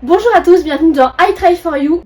Bonjour à tous, bienvenue dans I Try For You.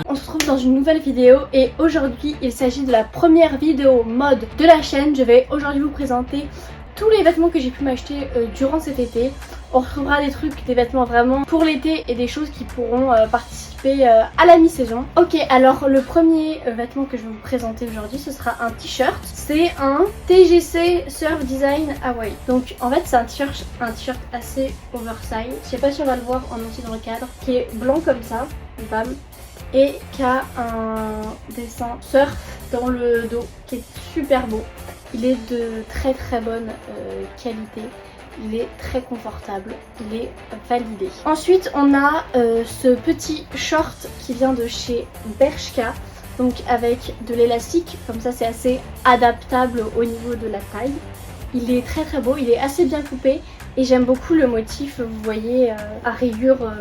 On se retrouve dans une nouvelle vidéo et aujourd'hui il s'agit de la première vidéo mode de la chaîne. Je vais aujourd'hui vous présenter tous les vêtements que j'ai pu m'acheter durant cet été. On retrouvera des trucs, des vêtements vraiment pour l'été et des choses qui pourront participer à la mi-saison. Ok, alors le premier vêtement que je vais vous présenter aujourd'hui, ce sera un t-shirt. C'est un TGC Surf Design Hawaii. Donc en fait c'est un t-shirt assez oversize. Je sais pas si on va le voir en entier dans le cadre. Qui est blanc comme ça, bam. Et qui a un dessin surf dans le dos qui est super beau. Il est de très bonne qualité. Il est très confortable, il est validé. Ensuite on a ce petit short qui vient de chez Bershka, donc avec de l'élastique, comme ça c'est assez adaptable au niveau de la taille. Il est très beau, il est assez bien coupé et j'aime beaucoup le motif, vous voyez, à rayures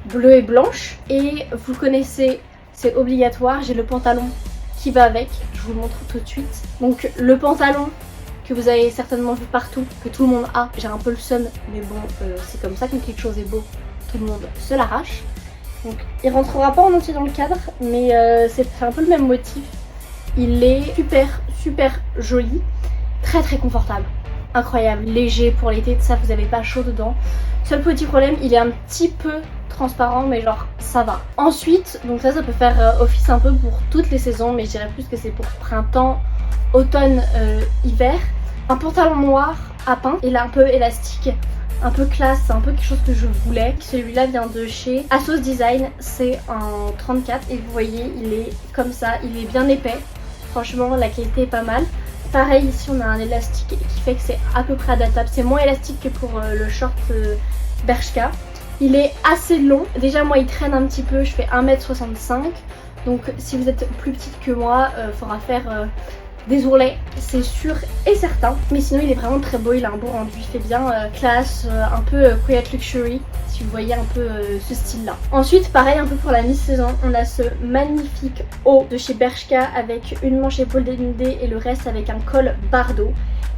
bleues et blanches. Et vous connaissez, c'est obligatoire, j'ai le pantalon qui va avec, je vous le montre tout de suite. Donc le pantalon que vous avez certainement vu partout, que tout le monde a. J'ai un peu le seum, mais bon, c'est comme ça quand quelque chose est beau, tout le monde se l'arrache. Donc il rentrera pas en entier dans le cadre, mais c'est un peu le même motif. Il est super joli, très confortable, incroyable, léger pour l'été, ça vous avez pas chaud dedans. Seul petit problème, il est un petit peu transparent, mais genre ça va. Ensuite, donc ça peut faire office un peu pour toutes les saisons, mais je dirais plus que c'est pour printemps, automne, hiver. Un pantalon noir à pain, il est un peu élastique, un peu classe, c'est un peu quelque chose que je voulais. Celui-là vient de chez Asos Design, c'est en 34 et vous voyez il est comme ça, il est bien épais. Franchement la qualité est pas mal. Pareil ici on a un élastique qui fait que c'est à peu près adaptable, c'est moins élastique que pour le short Bershka. Il est assez long, déjà moi il traîne un petit peu, je fais 1m65, donc si vous êtes plus petite que moi, faudra faire des ourlets, c'est sûr et certain. Mais sinon il est vraiment très beau, il a un beau rendu, il fait bien classe, un peu quiet luxury, si vous voyez un peu ce style là. Ensuite pareil un peu pour la mi-saison, on a ce magnifique haut de chez Bershka avec une manche épaule dénudée et le reste avec un col bardeau.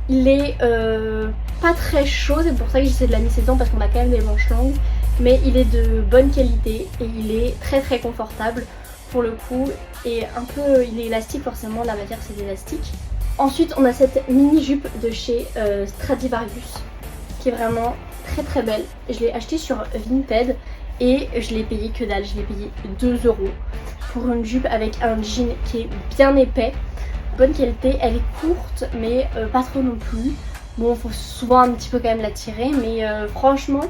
Il est pas très chaud, c'est pour ça que j'essaie de la mi-saison parce qu'on a quand même des manches longues, mais il est de bonne qualité et il est très confortable pour le coup, et un peu il est élastique, forcément la matière c'est d'élastique. Ensuite on a cette mini jupe de chez Stradivarius qui est vraiment très belle. Je l'ai acheté sur Vinted et je l'ai payé que dalle, je l'ai payé 2 € pour une jupe avec un jean qui est bien épais, bonne qualité. Elle est courte mais pas trop non plus. Bon, faut souvent un petit peu quand même la tirer, mais franchement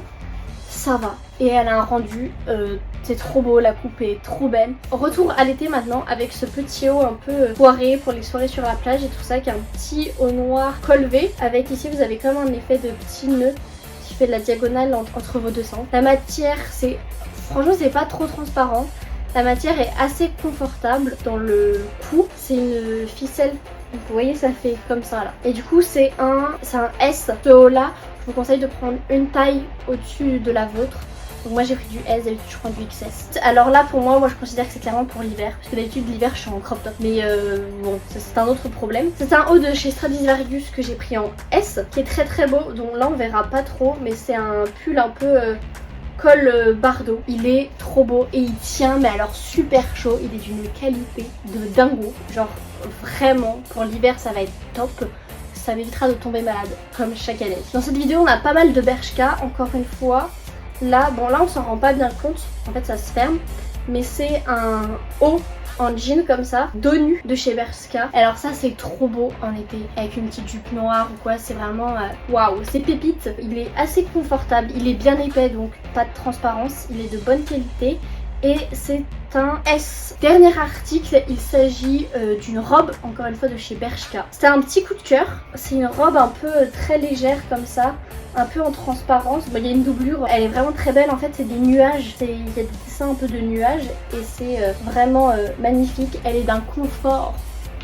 ça va. Et elle a un rendu, c'est trop beau, la coupe est trop belle. Retour à l'été maintenant avec ce petit haut un peu foiré pour les soirées sur la plage et tout ça, qui a un petit haut noir colvé. Avec ici vous avez comme un effet de petit nœud qui fait de la diagonale entre vos deux centres. La matière, c'est franchement c'est pas trop transparent. La matière est assez confortable dans le cou. C'est une ficelle, vous voyez ça fait comme ça là. Et du coup c'est un S. Ce haut là, je vous conseille de prendre une taille au-dessus de la vôtre. Donc moi j'ai pris du S, d'habitude je prends du XS. Alors là pour moi je considère que c'est clairement pour l'hiver. Parce que d'habitude l'hiver je suis en crop top. Mais bon, ça c'est un autre problème. C'est un haut de chez Stradivarius que j'ai pris en S, qui est très beau. Donc là on verra pas trop, mais c'est un pull un peu col bardeau. Il est trop beau et il tient, mais alors super chaud. Il est d'une qualité de dingo. Genre vraiment pour l'hiver ça va être top. Ça m'évitera de tomber malade comme chaque année. Dans cette vidéo on a pas mal de Bershka, encore une fois. Là, bon là on s'en rend pas bien compte, en fait ça se ferme, mais c'est un haut en jean comme ça, dos nu de chez Bershka. Alors ça c'est trop beau en été, avec une petite jupe noire ou quoi, c'est vraiment waouh, c'est pépite. Il est assez confortable, il est bien épais donc pas de transparence, il est de bonne qualité. Et c'est un S. Dernier article, il s'agit d'une robe, encore une fois de chez Bershka. C'était un petit coup de cœur. C'est une robe un peu très légère comme ça, un peu en transparence. Bon, il y a une doublure, elle est vraiment très belle. En fait, c'est des nuages, il y a des dessins un peu de nuages et c'est vraiment magnifique. Elle est d'un confort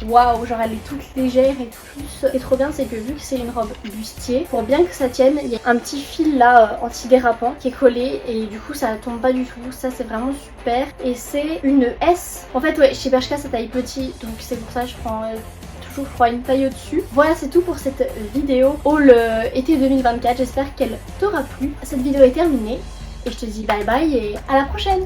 waouh, genre elle est toute légère et tout. Ce qui est trop bien, c'est que vu que c'est une robe bustier, pour bien que ça tienne, il y a un petit fil là anti-dérapant qui est collé et du coup ça tombe pas du tout. Ça c'est vraiment super. Et c'est une S. En fait ouais, chez Bershka ça taille petit, donc c'est pour ça que je prends toujours je crois une taille au-dessus. Voilà, c'est tout pour cette vidéo haul été 2024. J'espère qu'elle t'aura plu. Cette vidéo est terminée et je te dis bye bye et à la prochaine.